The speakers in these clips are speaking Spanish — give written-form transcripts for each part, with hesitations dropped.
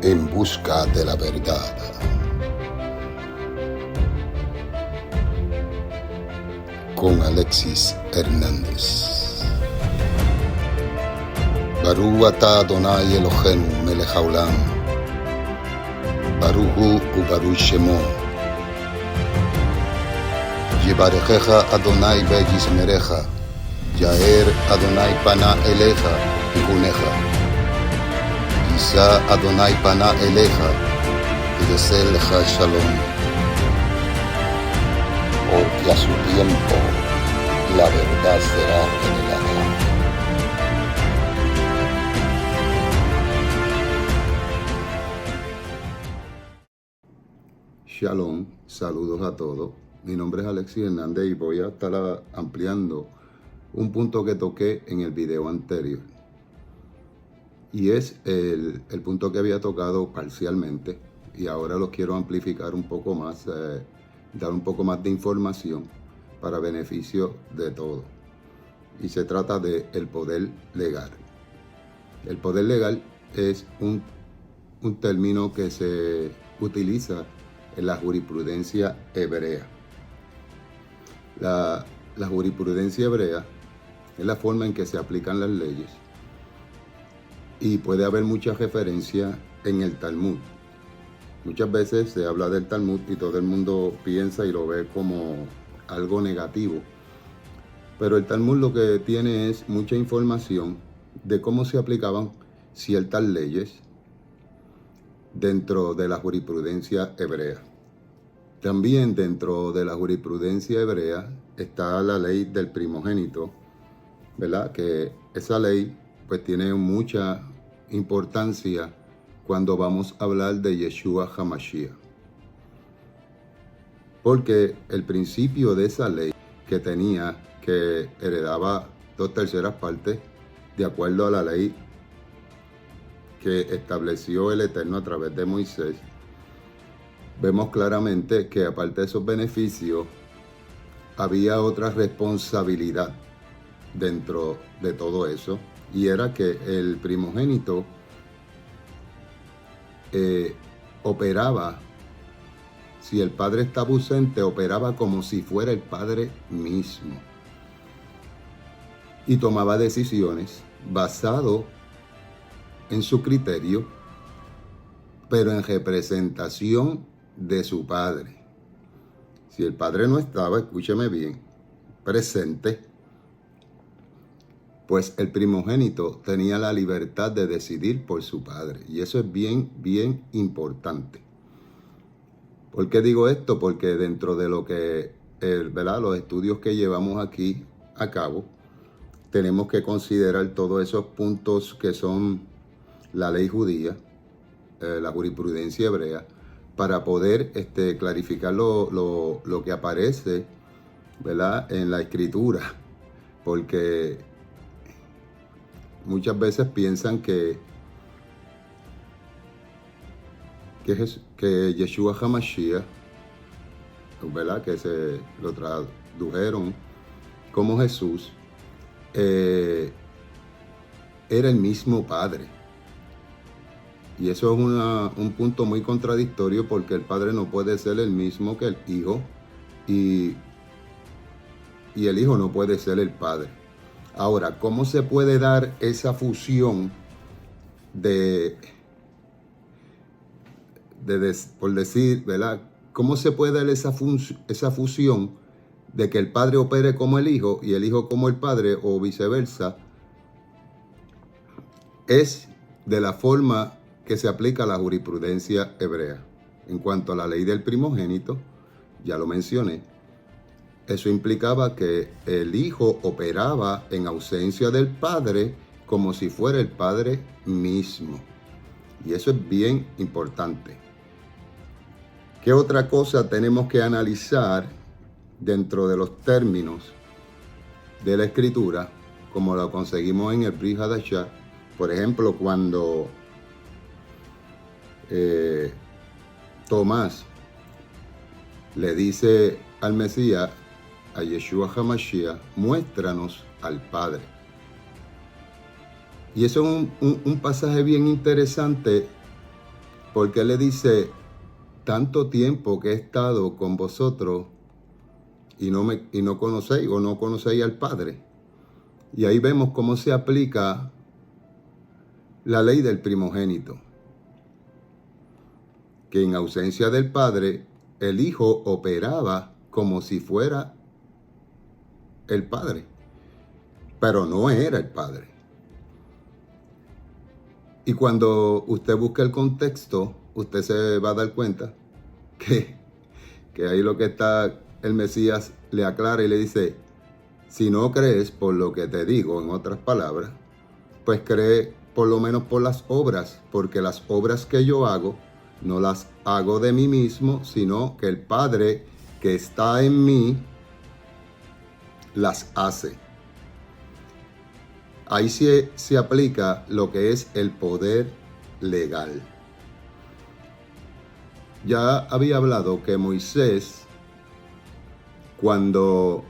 En busca de la verdad. Con Alexis Hernández. Baruch atah Adonai Eloheinu melech haolam. Baruch hu ubaruch shemo. Yivarechecha Adonai veyizmerecha. Yaer Adonai pana elecha vihunecha. Yisa Adonai pana elecha y lecha shalom. Porque a su tiempo la verdad será revelada. Shalom, saludos a todos. Mi nombre es Alexis Hernández y voy a estar ampliando un punto que toqué en el video anterior. Y es el punto que había tocado parcialmente y ahora lo quiero amplificar un poco más, dar un poco más de información para beneficio de todos. Y se trata del poder legal. El poder legal es un término que se utiliza en la jurisprudencia hebrea. La jurisprudencia hebrea es la forma en que se aplican las leyes y puede haber mucha referencia en el Talmud. Muchas veces se habla del Talmud y todo el mundo piensa y lo ve como algo negativo, pero el Talmud lo que tiene es mucha información de cómo se aplicaban ciertas leyes dentro de la jurisprudencia hebrea. También dentro de la jurisprudencia hebrea está la ley del primogénito, ¿verdad? Que esa ley pues tiene mucha importancia cuando vamos a hablar de Yeshua HaMashiach. Porque el principio de esa ley que tenía, que heredaba 2/3 partes, de acuerdo a la ley que estableció el Eterno a través de Moisés, vemos claramente que aparte de esos beneficios, había otra responsabilidad dentro de todo eso, y era que el primogénito operaba, si el padre estaba ausente, operaba como si fuera el padre mismo, y tomaba decisiones basado en su criterio, pero en representación de su padre. Si el padre no estaba, escúcheme bien, presente, pues el primogénito tenía la libertad de decidir por su padre. Y eso es bien, bien importante. ¿Por qué digo esto? Porque dentro de lo que, ¿verdad?, los estudios que llevamos aquí a cabo, tenemos que considerar todos esos puntos que son la ley judía, la jurisprudencia hebrea, para poder clarificar lo que aparece, ¿verdad?, en la escritura. Porque muchas veces piensan que Yeshua HaMashiach, ¿verdad?, que se lo tradujeron como Jesús, era el mismo Padre. Y eso es un punto muy contradictorio, porque el Padre no puede ser el mismo que el Hijo y el Hijo no puede ser el Padre. Ahora, ¿cómo se puede dar esa fusión por decir, ¿verdad? ¿Cómo se puede dar esa fusión de que el Padre opere como el Hijo y el Hijo como el Padre, o viceversa? Es de la forma que se aplica la jurisprudencia hebrea. En cuanto a la ley del primogénito, ya lo mencioné, eso implicaba que el Hijo operaba en ausencia del Padre como si fuera el Padre mismo. Y eso es bien importante. ¿Qué otra cosa tenemos que analizar dentro de los términos de la Escritura, como lo conseguimos en el Brit Hadashah? Por ejemplo, cuando Tomás le dice al Mesías, a Yeshua HaMashiach, muéstranos al Padre. Y eso es un pasaje bien interesante Porque Él le dice, tanto tiempo que he estado con vosotros y no conocéis o no conocéis al Padre. Y ahí vemos cómo se aplica la ley del primogénito. Que en ausencia del Padre, el Hijo operaba como si fuera el Padre, pero no era el Padre. Y cuando usted busca el contexto, usted se va a dar cuenta que ahí lo que está el Mesías le aclara y le dice, si no crees por lo que te digo, en otras palabras, pues cree por lo menos por las obras, porque las obras que yo hago, no las hago de mí mismo, sino que el Padre que está en mí las hace. Ahí se aplica lo que es el poder legal. Ya había hablado que Moisés, cuando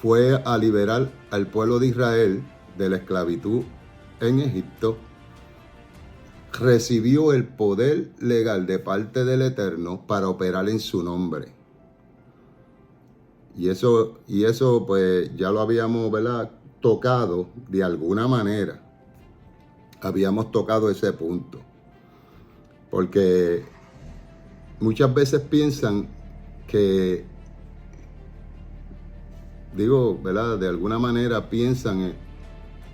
fue a liberar al pueblo de Israel de la esclavitud en Egipto, recibió el poder legal de parte del Eterno para operar en su nombre. Y eso pues ya lo habíamos, ¿verdad?, tocado de alguna manera. Habíamos tocado ese punto. Porque muchas veces piensan que, ¿verdad?, de alguna manera piensan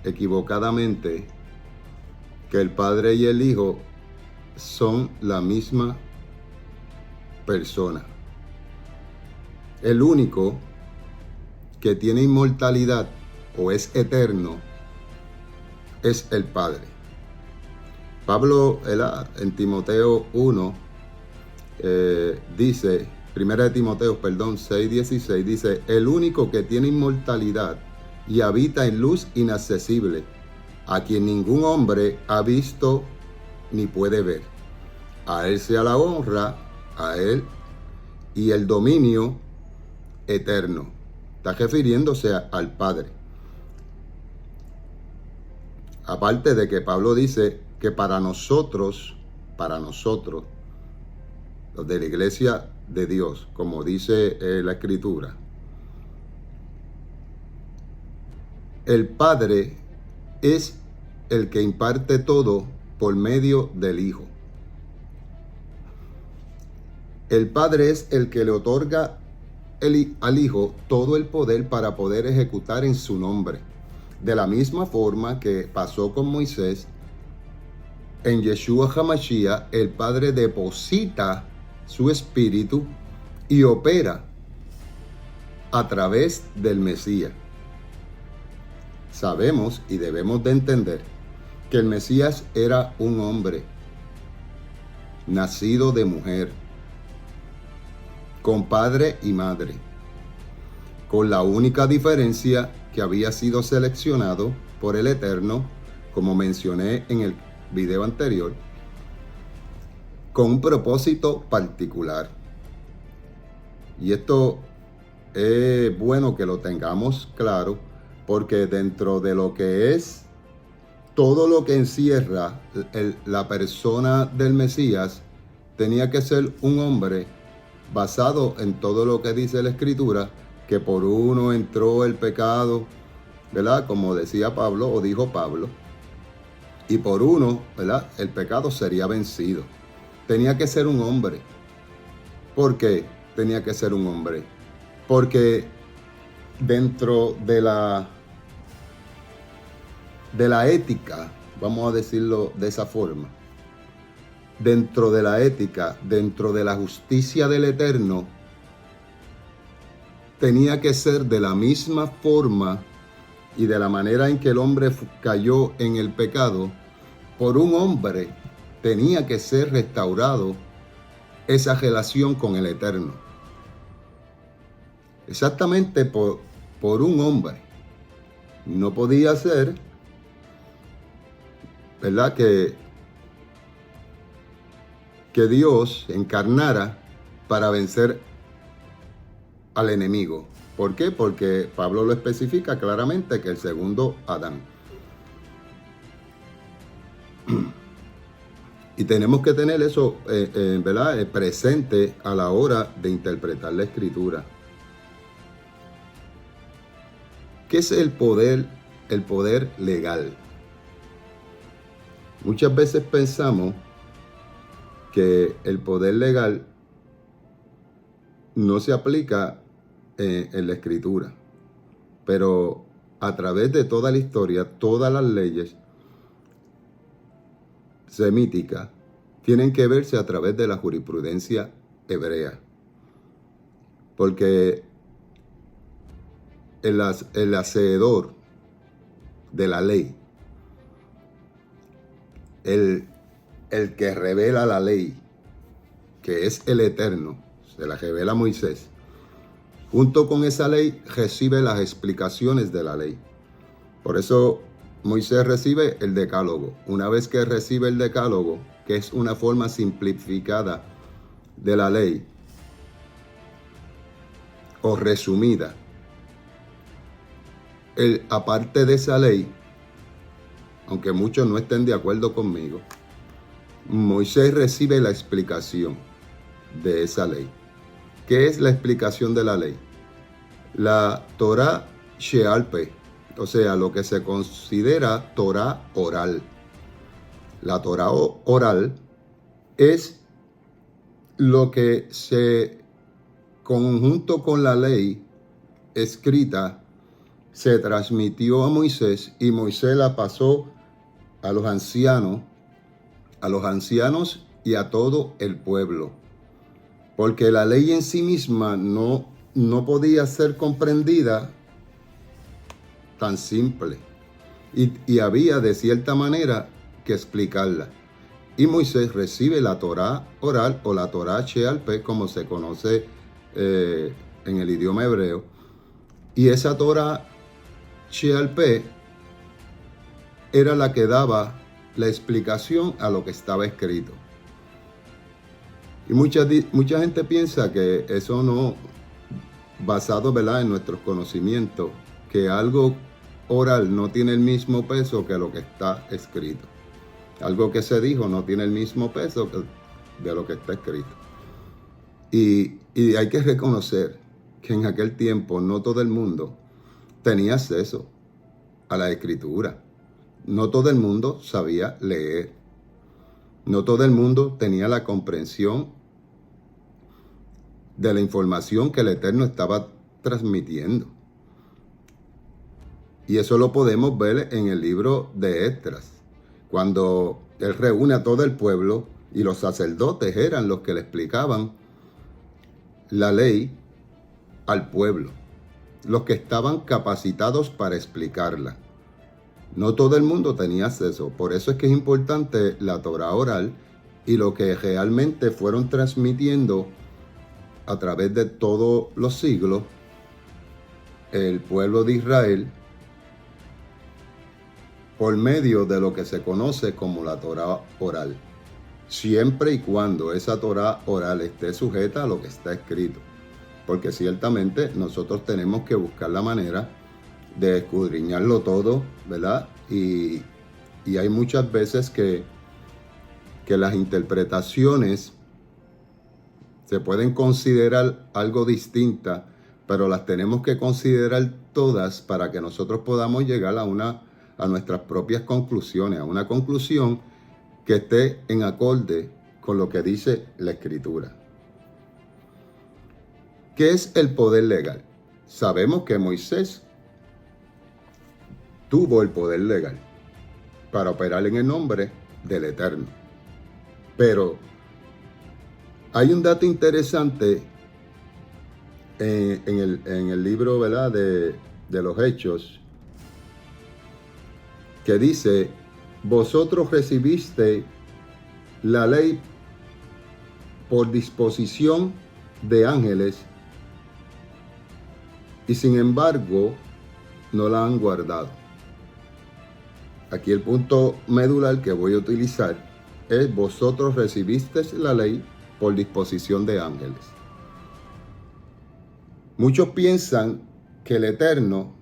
equivocadamente que el Padre y el Hijo son la misma persona. El único que tiene inmortalidad o es eterno es el Padre. Pablo en Timoteo 1 dice, 1 Timoteo 6:16 dice, el único que tiene inmortalidad y habita en luz inaccesible, a quien ningún hombre ha visto ni puede ver. A Él sea la honra, a Él y el dominio eterno. Está refiriéndose al Padre. Aparte de que Pablo dice que para nosotros, los de la iglesia de Dios, como dice la Escritura, el Padre es el que imparte todo por medio del Hijo. El Padre es el que le otorga al Hijo todo el poder para poder ejecutar en su nombre. De la misma forma que pasó con Moisés, en Yeshua HaMashiach, el Padre deposita su espíritu y opera a través del Mesías. Sabemos y debemos de entender que el Mesías era un hombre nacido de mujer, con padre y madre, con la única diferencia que había sido seleccionado por el Eterno, como mencioné en el video anterior, con un propósito particular. Y esto es bueno que lo tengamos claro, porque dentro de lo que es todo lo que encierra la persona del Mesías, tenía que ser un hombre basado en todo lo que dice la Escritura, que por uno entró el pecado, ¿verdad?, como decía Pablo o dijo Pablo, y por uno, ¿verdad?, el pecado sería vencido. Tenía que ser un hombre. ¿Por qué tenía que ser un hombre? Porque dentro de la ética, vamos a decirlo de esa forma, dentro de la ética, dentro de la justicia del Eterno, tenía que ser de la misma forma y de la manera en que el hombre cayó en el pecado, por un hombre tenía que ser restaurado esa relación con el Eterno. Exactamente por un hombre. No podía ser, ¿verdad?, que Dios encarnara para vencer al enemigo. ¿Por qué? Porque Pablo lo especifica claramente, que el segundo Adán. Y tenemos que tener eso ¿verdad? Presente a la hora de interpretar la Escritura. ¿Qué es el poder legal? Muchas veces pensamos que el poder legal no se aplica en la Escritura, pero a través de toda la historia, todas las leyes semíticas tienen que verse a través de la jurisprudencia hebrea, porque el hacedor de la ley, el que revela la ley, que es el Eterno, se la revela a Moisés, junto con esa ley recibe las explicaciones de la ley. Por eso Moisés recibe el decálogo. Una vez que recibe el decálogo, que es una forma simplificada de la ley, o resumida, aparte de esa ley, aunque muchos no estén de acuerdo conmigo, Moisés recibe la explicación de esa ley. ¿Qué es la explicación de la ley? La Torah She'al Peh, o sea, lo que se considera Torah oral. La Torah oral es lo que se, conjunto con la ley escrita, se transmitió a Moisés y Moisés la pasó a los ancianos y a todo el pueblo. Porque la ley en sí misma no podía ser comprendida tan simple. Y había de cierta manera que explicarla. Y Moisés recibe la Torah oral o la Torah She'al Peh, como se conoce en el idioma hebreo. Y esa Torah She'al Peh era la que daba la explicación a lo que estaba escrito. Y mucha gente piensa que eso no, basado, ¿verdad?, en nuestros conocimientos, que algo oral no tiene el mismo peso que lo que está escrito. Algo que se dijo no tiene el mismo peso de lo que está escrito. Y hay que reconocer que en aquel tiempo no todo el mundo tenía acceso a la escritura. No todo el mundo sabía leer. No todo el mundo tenía la comprensión de la información que el Eterno estaba transmitiendo. Y eso lo podemos ver en el libro de Esdras, cuando él reúne a todo el pueblo y los sacerdotes eran los que le explicaban la ley al pueblo, los que estaban capacitados para explicarla. No todo el mundo tenía acceso, por eso es que es importante la Torah oral y lo que realmente fueron transmitiendo a través de todos los siglos el pueblo de Israel por medio de lo que se conoce como la Torah oral, siempre y cuando esa Torah oral esté sujeta a lo que está escrito, porque ciertamente nosotros tenemos que buscar la manera de escudriñarlo todo, ¿verdad? Y hay muchas veces que las interpretaciones se pueden considerar algo distintas, pero las tenemos que considerar todas para que nosotros podamos llegar a nuestras propias conclusiones, a una conclusión que esté en acorde con lo que dice la Escritura. ¿Qué es el poder legal? Sabemos que Moisés tuvo el poder legal para operar en el nombre del Eterno. Pero hay un dato interesante en el libro, ¿verdad?, de los Hechos, que dice: vosotros recibisteis la ley por disposición de ángeles y sin embargo no la han guardado. Aquí el punto medular que voy a utilizar es: vosotros recibisteis la ley por disposición de ángeles. Muchos piensan que el Eterno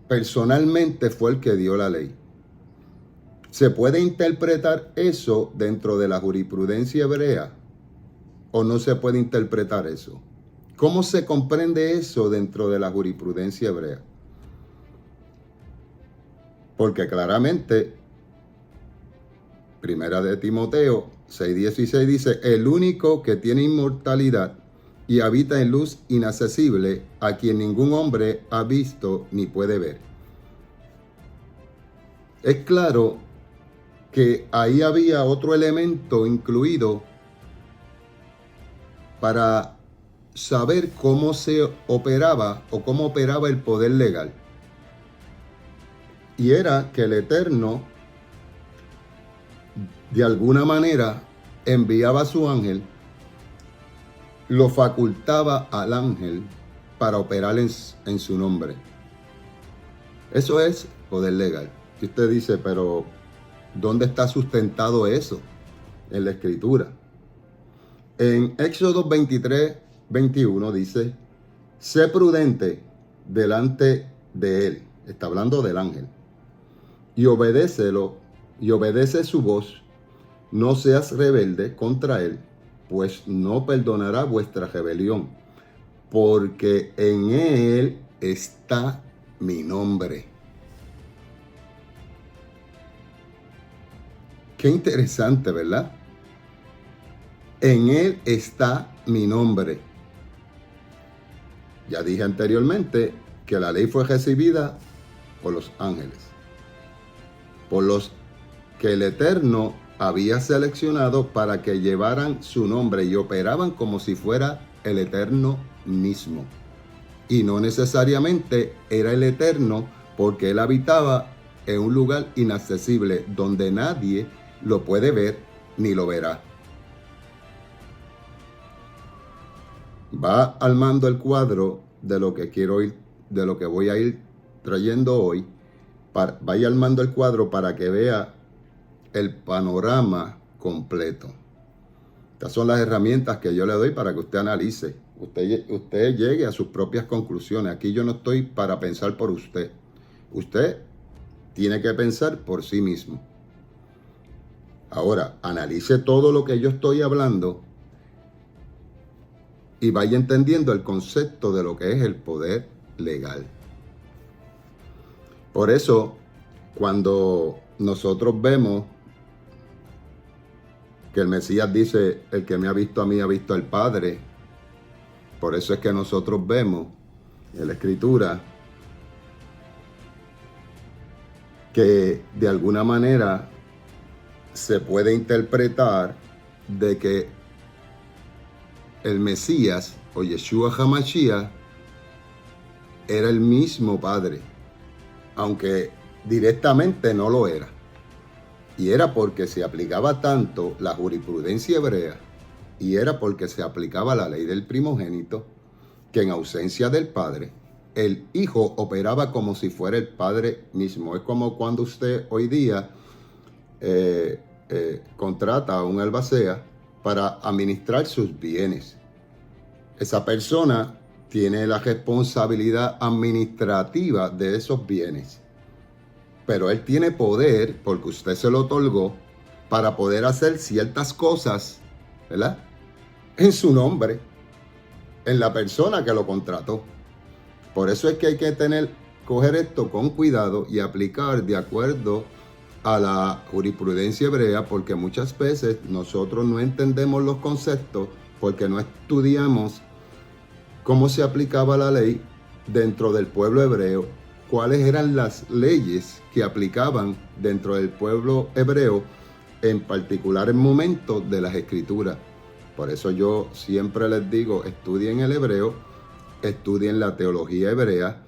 personalmente fue el que dio la ley. ¿Se puede interpretar eso dentro de la jurisprudencia hebrea o no se puede interpretar eso? ¿Cómo se comprende eso dentro de la jurisprudencia hebrea? Porque claramente, Primera de Timoteo 6:16 dice, el único que tiene inmortalidad y habita en luz inaccesible, a quien ningún hombre ha visto ni puede ver. Es claro que ahí había otro elemento incluido para saber cómo se operaba o cómo operaba el poder legal. Y era que el Eterno, de alguna manera, enviaba a su ángel, lo facultaba al ángel para operar en su nombre. Eso es poder legal. Y usted dice, pero ¿dónde está sustentado eso? En la Escritura. En Éxodo 23:21 dice, sé prudente delante de él. Está hablando del ángel. Y obedécelo, y obedece su voz. No seas rebelde contra él, pues no perdonará vuestra rebelión, porque en él está mi nombre. Qué interesante, ¿verdad? En él está mi nombre. Ya dije anteriormente que la ley fue recibida por los ángeles, por los que el Eterno había seleccionado para que llevaran su nombre y operaban como si fuera el Eterno mismo. Y no necesariamente era el Eterno porque él habitaba en un lugar inaccesible donde nadie lo puede ver ni lo verá. Va armando el cuadro de lo que quiero ir, de lo que voy a ir trayendo hoy. Vaya armando el cuadro para que vea el panorama completo. Estas son las herramientas que yo le doy para que usted analice. Usted llegue a sus propias conclusiones. Aquí yo no estoy para pensar por usted. Usted tiene que pensar por sí mismo. Ahora, analice todo lo que yo estoy hablando y vaya entendiendo el concepto de lo que es el poder legal. Por eso, cuando nosotros vemos que el Mesías dice, el que me ha visto a mí ha visto al Padre, por eso es que nosotros vemos en la Escritura que de alguna manera se puede interpretar de que el Mesías o Yeshua HaMashiach era el mismo Padre, aunque directamente no lo era. Y era porque se aplicaba tanto la jurisprudencia hebrea y era porque se aplicaba la ley del primogénito que en ausencia del Padre, el Hijo operaba como si fuera el Padre mismo. Es como cuando usted hoy día contrata a un albacea para administrar sus bienes. Esa persona tiene la responsabilidad administrativa de esos bienes, pero él tiene poder, porque usted se lo otorgó, para poder hacer ciertas cosas, ¿verdad? En su nombre, en la persona que lo contrató. Por eso es que hay que coger esto con cuidado y aplicar de acuerdo a la jurisprudencia hebrea, porque muchas veces nosotros no entendemos los conceptos porque no estudiamos cómo se aplicaba la ley dentro del pueblo hebreo, cuáles eran las leyes que aplicaban dentro del pueblo hebreo en particulares momentos de las escrituras. Por eso yo siempre les digo, estudien el hebreo, estudien la teología hebrea,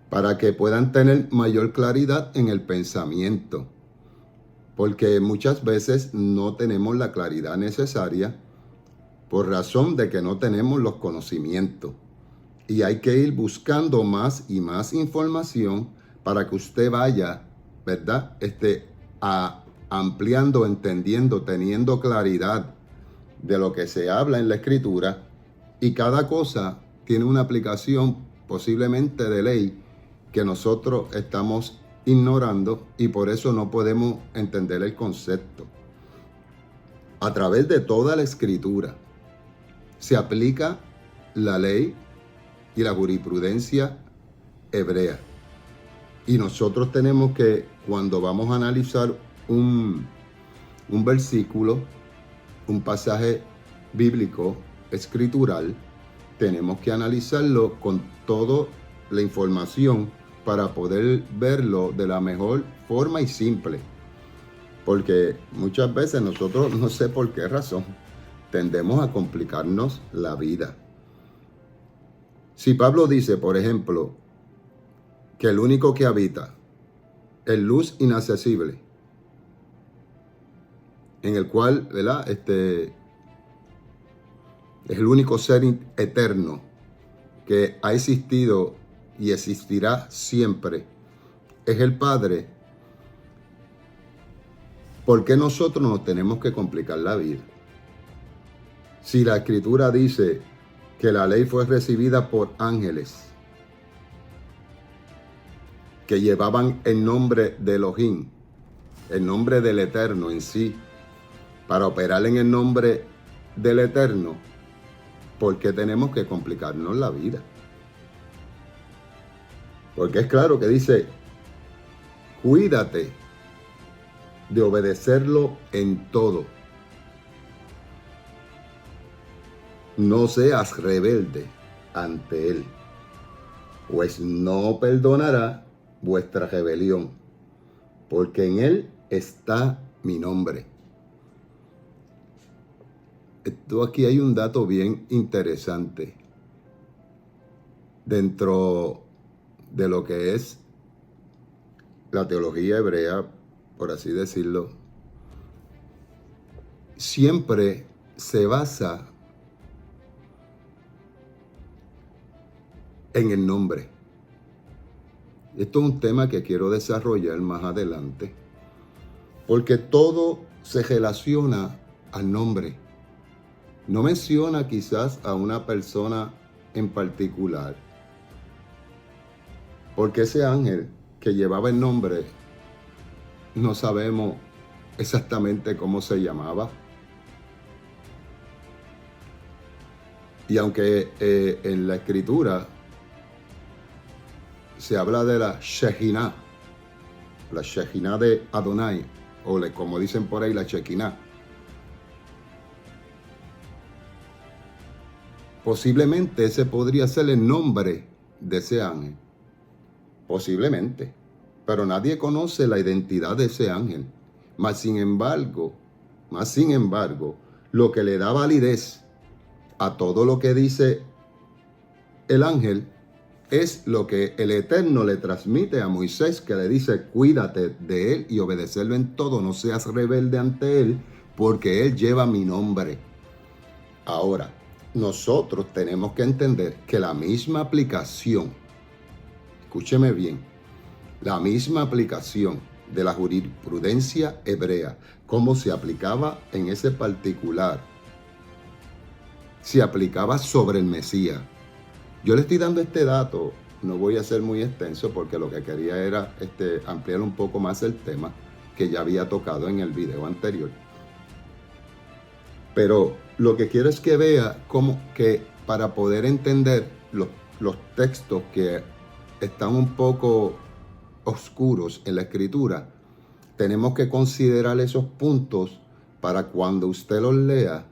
para que puedan tener mayor claridad en el pensamiento. Porque muchas veces no tenemos la claridad necesaria por razón de que no tenemos los conocimientos. Y hay que ir buscando más y más información para que usted vaya, ¿verdad? Ampliando, entendiendo, teniendo claridad de lo que se habla en la Escritura. Y cada cosa tiene una aplicación posiblemente de ley que nosotros estamos ignorando y por eso no podemos entender el concepto. A través de toda la escritura se aplica la ley y la jurisprudencia hebrea. Y nosotros tenemos que, cuando vamos a analizar un versículo, un pasaje bíblico, escritural, tenemos que analizarlo con toda la información para poder verlo de la mejor forma y simple. Porque muchas veces nosotros, no sé por qué razón, tendemos a complicarnos la vida. Si Pablo dice, por ejemplo, que el único que habita es luz inaccesible, en el cual, ¿verdad? Es el único ser eterno que ha existido y existirá siempre, es el Padre. ¿Por qué nosotros nos tenemos que complicar la vida? Si la Escritura dice que la ley fue recibida por ángeles que llevaban el nombre de Elohim, el nombre del Eterno en sí, para operar en el nombre del Eterno, ¿por qué tenemos que complicarnos la vida? Porque es claro que dice, cuídate de obedecerlo en todo. No seas rebelde ante él, pues no perdonará vuestra rebelión, porque en él está mi nombre. Aquí hay un dato bien interesante dentro de lo que es la teología hebrea, por así decirlo. Siempre se basa en el nombre. Esto es un tema que quiero desarrollar más adelante, porque todo se relaciona al nombre. No menciona quizás a una persona en particular, porque ese ángel que llevaba el nombre, no sabemos exactamente cómo se llamaba. Y aunque en la escritura se habla de la Shekinah de Adonai, o como dicen por ahí, la Shekinah. Posiblemente ese podría ser el nombre de ese ángel. Posiblemente. Pero nadie conoce la identidad de ese ángel. Mas sin embargo, lo que le da validez a todo lo que dice el ángel es lo que el Eterno le transmite a Moisés, que le dice, cuídate de él y obedecerlo en todo, no seas rebelde ante él, porque él lleva mi nombre. Ahora, nosotros tenemos que entender que la misma aplicación, escúcheme bien, la misma aplicación de la jurisprudencia hebrea, como se aplicaba en ese particular, se aplicaba sobre el Mesías. Yo le estoy dando este dato, no voy a ser muy extenso porque lo que quería era ampliar un poco más el tema que ya había tocado en el video anterior. Pero lo que quiero es que vea cómo que para poder entender los textos que están un poco oscuros en la escritura, tenemos que considerar esos puntos para cuando usted los lea,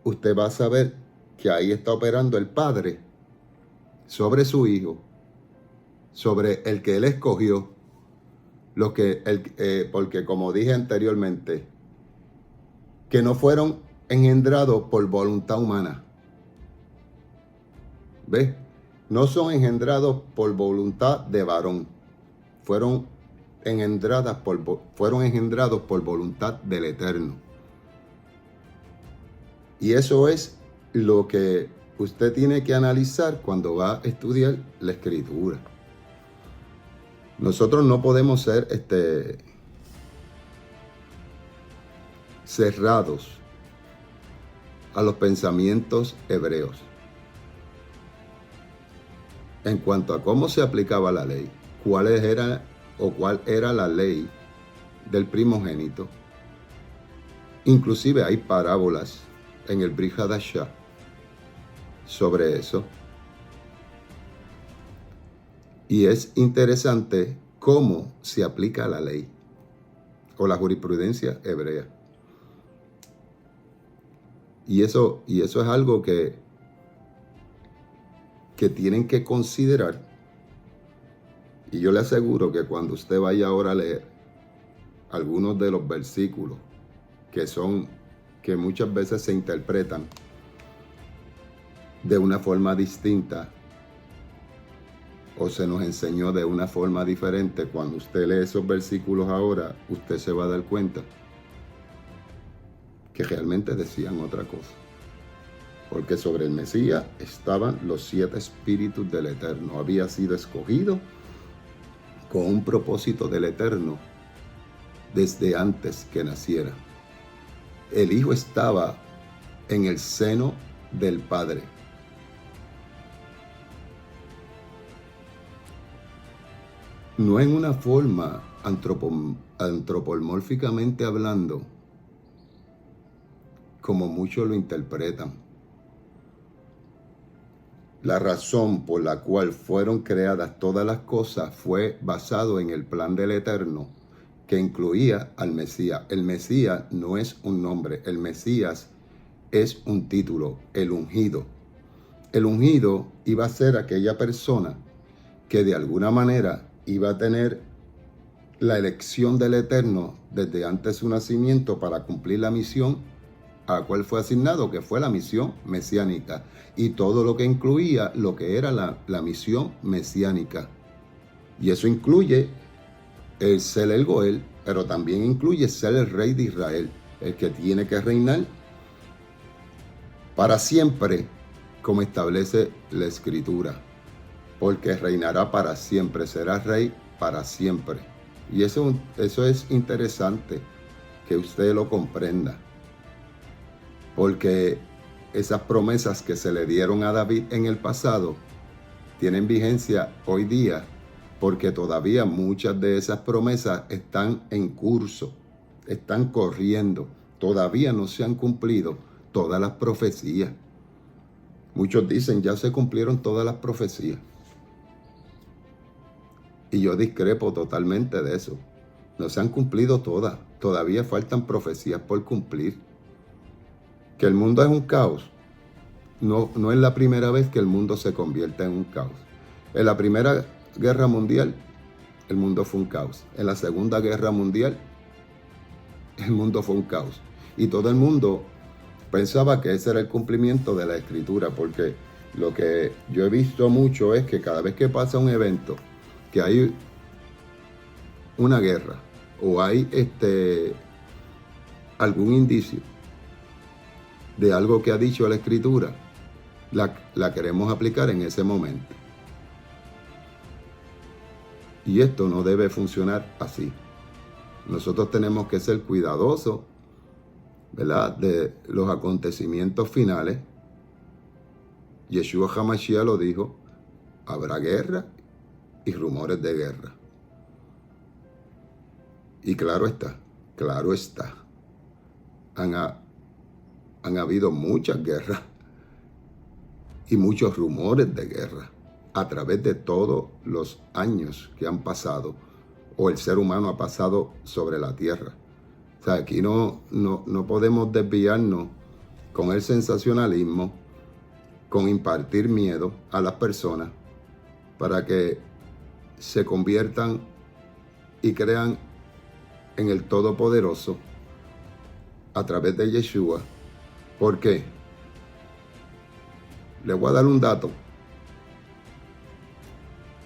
usted va a saber que ahí está operando el Padre sobre su Hijo, sobre el que Él escogió, porque como dije anteriormente, que no fueron engendrados por voluntad humana. ¿Ves? No son engendrados por voluntad de varón. Fueron engendrados por voluntad del Eterno. Y eso es lo que usted tiene que analizar cuando va a estudiar la escritura. Nosotros no podemos ser cerrados a los pensamientos hebreos en cuanto a cómo se aplicaba la ley, cuáles eran o cuál era la ley del primogénito. Inclusive hay parábolas en el Brit Hadashah sobre eso. Y es interesante cómo se aplica la ley o la jurisprudencia hebrea. Y eso es algo que tienen que considerar. Y yo le aseguro que cuando usted vaya ahora a leer algunos de los versículos que muchas veces se interpretan de una forma distinta o se nos enseñó de una forma diferente, cuando usted lee esos versículos ahora, usted se va a dar cuenta que realmente decían otra cosa. Porque sobre el Mesías estaban los 7 espíritus del Eterno. Había sido escogido con un propósito del Eterno desde antes que naciera. El Hijo estaba en el seno del Padre. No en una forma antropomórficamente hablando, como muchos lo interpretan. La razón por la cual fueron creadas todas las cosas fue basado en el plan del Eterno, que incluía al Mesías. El Mesías no es un nombre, el Mesías es un título, el ungido. El ungido iba a ser aquella persona que de alguna manera iba a tener la elección del Eterno desde antes de su nacimiento para cumplir la misión a la cual fue asignado, que fue la misión mesiánica, y todo lo que incluía lo que era la misión mesiánica. Y eso incluye el ser el Goel, pero también incluye ser el rey de Israel, el que tiene que reinar para siempre, como establece la Escritura, porque reinará para siempre, será rey para siempre. Y eso es interesante que usted lo comprenda, porque esas promesas que se le dieron a David en el pasado tienen vigencia hoy día, porque todavía muchas de esas promesas están en curso, están corriendo, todavía no se han cumplido todas las profecías. Muchos dicen, ya se cumplieron todas las profecías. Y yo discrepo totalmente de eso. No se han cumplido todas, todavía faltan profecías por cumplir. Que el mundo es un caos, no es la primera vez que el mundo se convierte en un caos. En la Primera Guerra Mundial, el mundo fue un caos. En la Segunda Guerra Mundial, el mundo fue un caos. Y todo el mundo pensaba que ese era el cumplimiento de la Escritura, porque lo que yo he visto mucho es que cada vez que pasa un evento, que hay una guerra o hay algún indicio de algo que ha dicho la Escritura, la queremos aplicar en ese momento. Y esto no debe funcionar así. Nosotros tenemos que ser cuidadosos, ¿verdad?, de los acontecimientos finales. Yeshua HaMashiach lo dijo, habrá guerra y rumores de guerra. Y claro está, han habido muchas guerras y muchos rumores de guerra a través de todos los años que han pasado o el ser humano ha pasado sobre la tierra. O sea, aquí no podemos desviarnos con el sensacionalismo, con impartir miedo a las personas para que se conviertan y crean en el Todopoderoso a través de Yeshua. ¿Por qué? Les voy a dar un dato.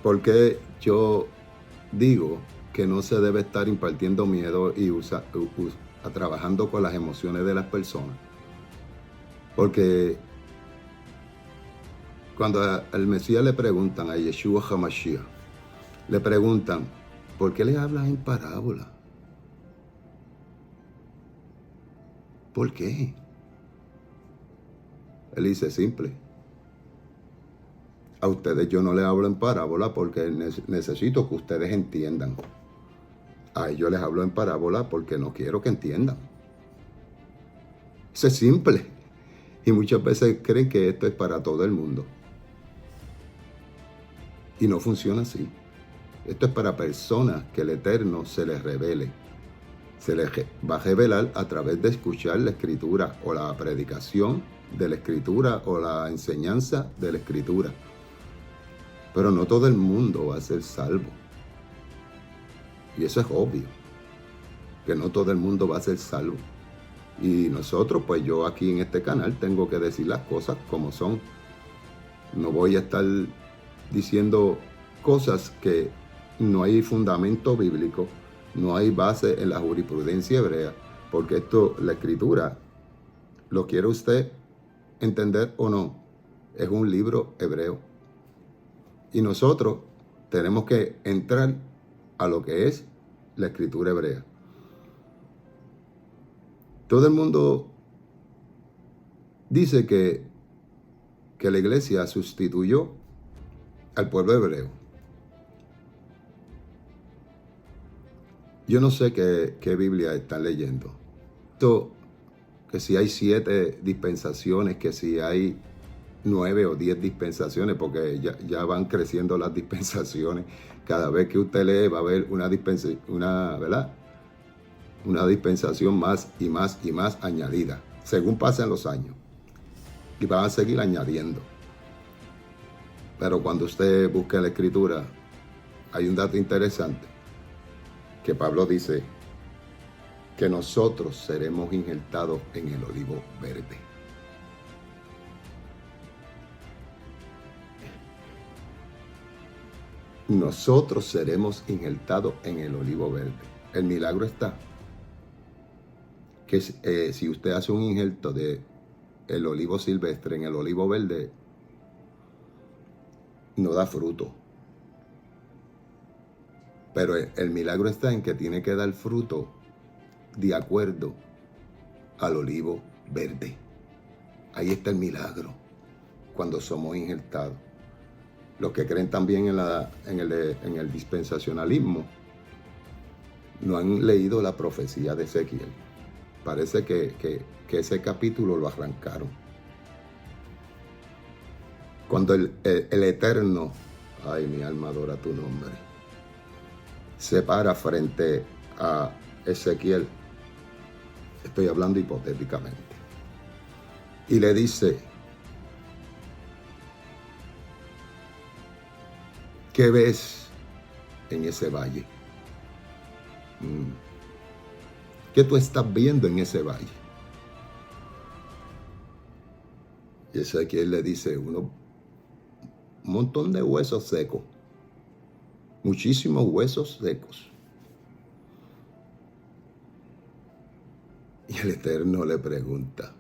Porque yo digo que no se debe estar impartiendo miedo y trabajando con las emociones de las personas. Porque cuando al Mesías le preguntan, a Yeshua HaMashiach, le preguntan, ¿por qué le hablas en parábola? ¿Por qué? Él dice, simple. A ustedes yo no les hablo en parábola porque necesito que ustedes entiendan. a ellos les hablo en parábola porque no quiero que entiendan. Eso es simple. Y muchas veces creen que esto es para todo el mundo. Y no funciona así. Esto es para personas que el Eterno se les revele. Se les va a revelar a través de escuchar la Escritura o la predicación de la Escritura o la enseñanza de la Escritura. Pero no todo el mundo va a ser salvo. Y eso es obvio, que no todo el mundo va a ser salvo. Y nosotros, pues yo aquí en este canal tengo que decir las cosas como son. No voy a estar diciendo cosas que no hay fundamento bíblico, no hay base en la jurisprudencia hebrea, porque esto, la Escritura, lo quiere usted entender o no, es un libro hebreo. Y nosotros tenemos que entrar a lo que es la Escritura hebrea. Todo el mundo dice que la iglesia sustituyó al pueblo hebreo. Yo no sé qué Biblia están leyendo. Esto, que si hay 7 dispensaciones, que si hay 9 o 10 dispensaciones, porque ya van creciendo las dispensaciones. Cada vez que usted lee va a haber una dispensación más y más y más añadida, según pasen los años. Y van a seguir añadiendo. Pero cuando usted busque la Escritura, hay un dato interesante, que Pablo dice que nosotros seremos injertados en el olivo verde. Nosotros seremos injertados en el olivo verde. El milagro está que si usted hace un injerto de el olivo silvestre en el olivo verde, no da fruto. Pero el milagro está en que tiene que dar fruto de acuerdo al olivo verde. Ahí está el milagro, cuando somos injertados. Los que creen también en el dispensacionalismo no han leído la profecía de Ezequiel. Parece que ese capítulo lo arrancaron. Cuando el Eterno, ay, mi alma adora tu nombre, se para frente a Ezequiel, estoy hablando hipotéticamente, y le dice: ¿qué ves en ese valle? ¿Qué tú estás viendo en ese valle? Y Ezequiel le dice: un montón de huesos secos, muchísimos huesos secos. Y el Eterno le pregunta: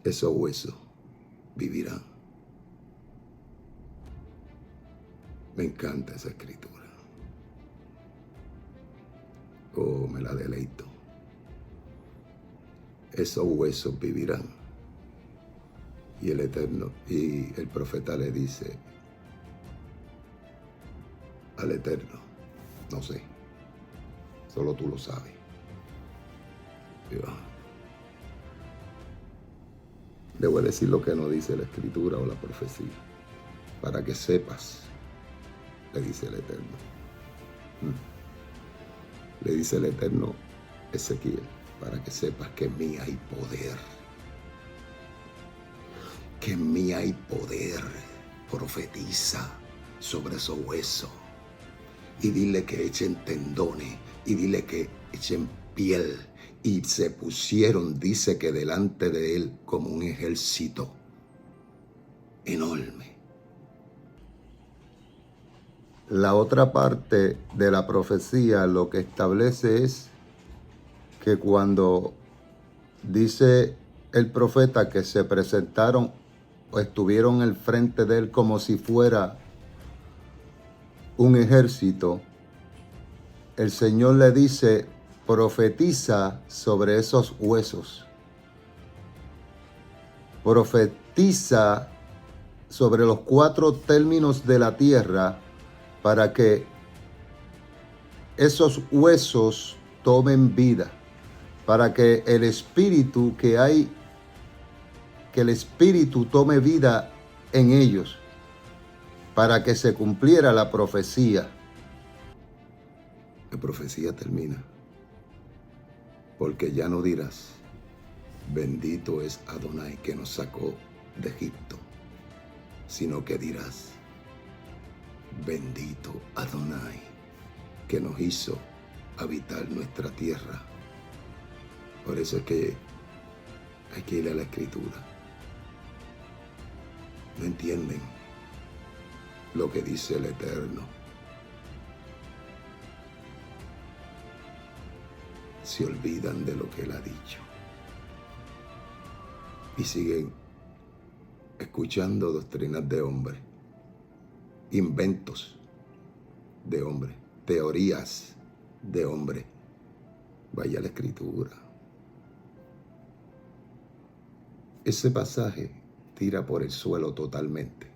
¿esos huesos vivirán? Me encanta esa escritura. Oh, me la deleito. Esos huesos vivirán. Y el Eterno, y el profeta le dice al Eterno: no sé, solo tú lo sabes. Le voy a decir lo que no dice la escritura o la profecía, para que sepas, le dice el Eterno. Le dice el Eterno a Ezequiel: para que sepas que en mí hay poder. Que en mí hay poder. Profetiza sobre esos huesos. Y dile que echen tendones. Y dile que echen piel. Y se pusieron, dice, que delante de él como un ejército enorme. La otra parte de la profecía lo que establece es que cuando dice el profeta que se presentaron o estuvieron al frente de él como si fuera un ejército, el Señor le dice: profetiza sobre esos huesos. Profetiza sobre los 4 términos de la tierra, para que esos huesos tomen vida, para que el espíritu que el espíritu tome vida en ellos, para que se cumpliera la profecía. La profecía termina, porque ya no dirás, bendito es Adonai que nos sacó de Egipto, sino que dirás, bendito Adonai que nos hizo habitar nuestra tierra. Por eso es que hay que ir a la Escritura. No entienden lo que dice el Eterno. Se olvidan de lo que Él ha dicho y siguen escuchando doctrinas de hombre, inventos de hombre, teorías de hombre. Vaya a la Escritura. Ese pasaje tira por el suelo totalmente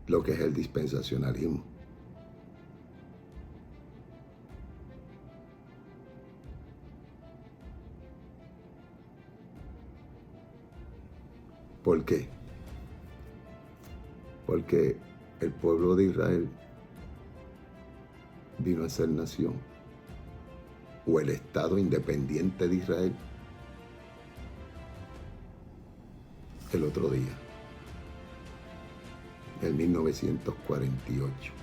lo que es el dispensacionalismo. ¿Por qué? Porque el pueblo de Israel vino a ser nación, o el Estado independiente de Israel, el otro día, en 1948.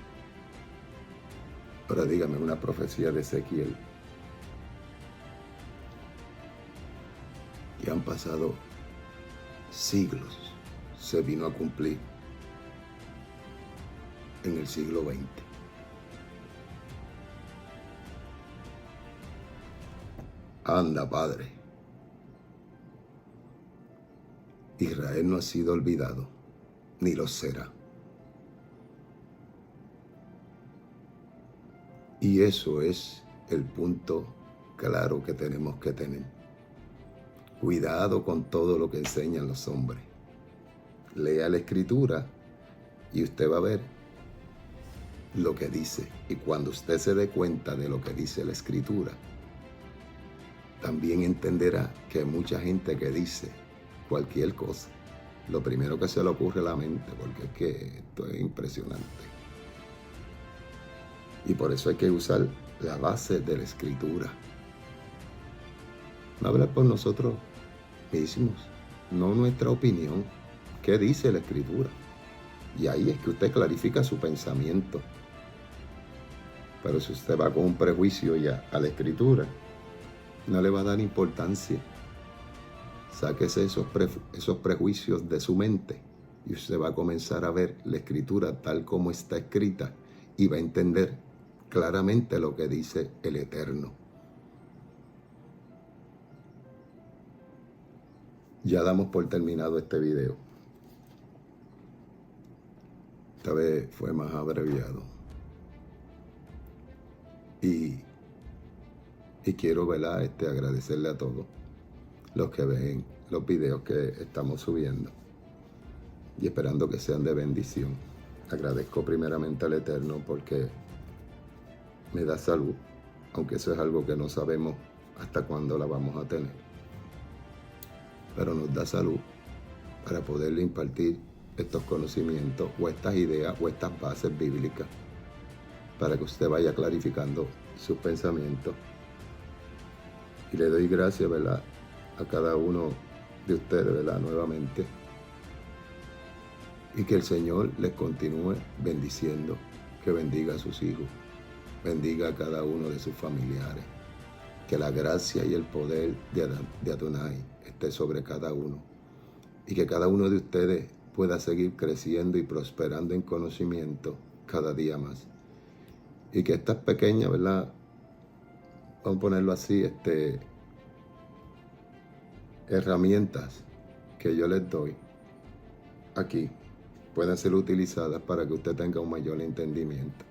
Ahora dígame, una profecía de Ezequiel, que han pasado siglos, se vino a cumplir en el siglo XX. Anda, Padre. Israel no ha sido olvidado, ni lo será. Y eso es el punto claro que tenemos que tener. Cuidado con todo lo que enseñan los hombres. Lea la Escritura y usted va a ver lo que dice. Y cuando usted se dé cuenta de lo que dice la Escritura, también entenderá que hay mucha gente que dice cualquier cosa. Lo primero que se le ocurre a la mente, porque es que esto es impresionante. Y por eso hay que usar la base de la Escritura. No hablar por nosotros mismos, no nuestra opinión. ¿Qué dice la Escritura? Y ahí es que usted clarifica su pensamiento. Pero si usted va con un prejuicio ya a la Escritura, no le va a dar importancia. Sáquese esos prejuicios de su mente y usted va a comenzar a ver la Escritura tal como está escrita y va a entender claramente lo que dice el Eterno. Ya damos por terminado este video. Esta vez fue más abreviado. Y quiero, ¿verdad? Agradecerle a todos los que ven los videos que estamos subiendo y esperando que sean de bendición. Agradezco primeramente al Eterno porque me da salud, aunque eso es algo que no sabemos hasta cuándo la vamos a tener. Pero nos da salud para poderle impartir estos conocimientos o estas ideas o estas bases bíblicas para que usted vaya clarificando sus pensamientos. Y le doy gracias, ¿verdad?, a cada uno de ustedes, ¿verdad?, nuevamente. Y que el Señor les continúe bendiciendo, que bendiga a sus hijos, bendiga a cada uno de sus familiares. Que la gracia y el poder de Adonai esté sobre cada uno. Y que cada uno de ustedes pueda seguir creciendo y prosperando en conocimiento cada día más. Y que estas pequeñas, ¿verdad?, vamos a ponerlo así, herramientas que yo les doy aquí puedan ser utilizadas para que usted tenga un mayor entendimiento.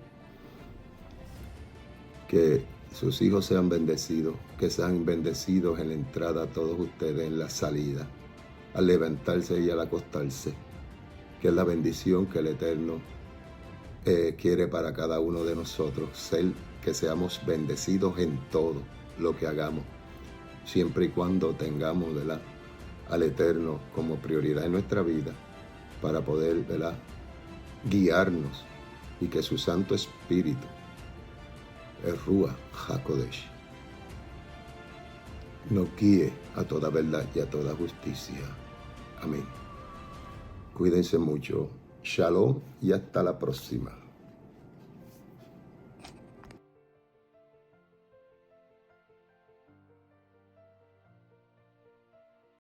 Que sus hijos sean bendecidos, que sean bendecidos en la entrada todos ustedes, en la salida, al levantarse y al acostarse. Que es la bendición que el Eterno quiere para cada uno de nosotros, que seamos bendecidos en todo lo que hagamos, siempre y cuando tengamos, ¿verdad?, al Eterno como prioridad en nuestra vida, para poder, ¿verdad?, guiarnos, y que su Santo Espíritu, el Ruach HaKodesh, nos guíe a toda verdad y a toda justicia. Amén. Cuídense mucho. Shalom y hasta la próxima.